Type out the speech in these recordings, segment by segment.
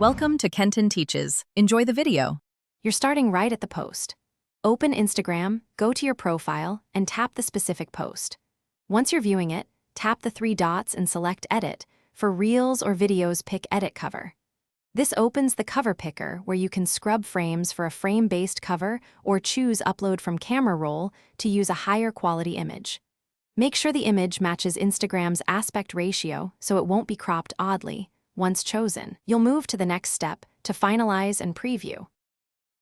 Welcome to Kenton Teaches. Enjoy the video. You're starting right at the post. Open Instagram, go to your profile, and tap the specific post. Once you're viewing it, tap the three dots and select Edit. For Reels or videos, pick Edit Cover. This opens the cover picker where you can scrub frames for a frame-based cover or choose Upload from Camera Roll to use a higher quality image. Make sure the image matches Instagram's aspect ratio so it won't be cropped oddly. Once chosen, you'll move to the next step to finalize and preview.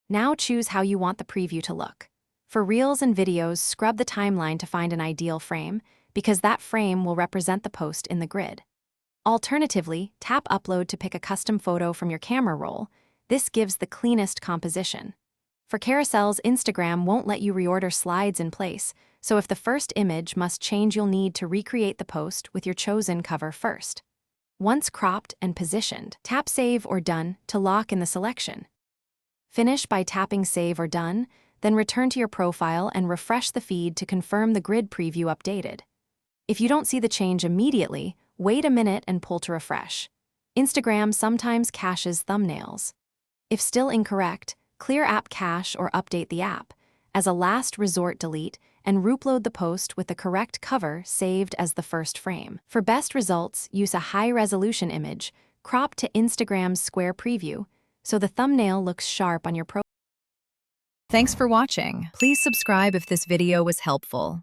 Now choose how you want the preview to look. For Reels and videos, scrub the timeline to find an ideal frame, because that frame will represent the post in the grid. Alternatively, tap Upload to pick a custom photo from your camera roll. This gives the cleanest composition. For carousels, Instagram won't let you reorder slides in place, so if the first image must change, you'll need to recreate the post with your chosen cover first. Once cropped and positioned, tap Save or Done to lock in the selection. Finish by tapping Save or Done, then return to your profile and refresh the feed to confirm the grid preview updated. If you don't see the change immediately, wait a minute and pull to refresh. Instagram sometimes caches thumbnails. If still incorrect, clear app cache or update the app. As a last resort, delete and reupload the post with the correct cover saved as the first frame. For best results, use a high-resolution image, cropped to Instagram's square preview, so the thumbnail looks sharp on your profile. Thanks for watching. Please subscribe if this video was helpful.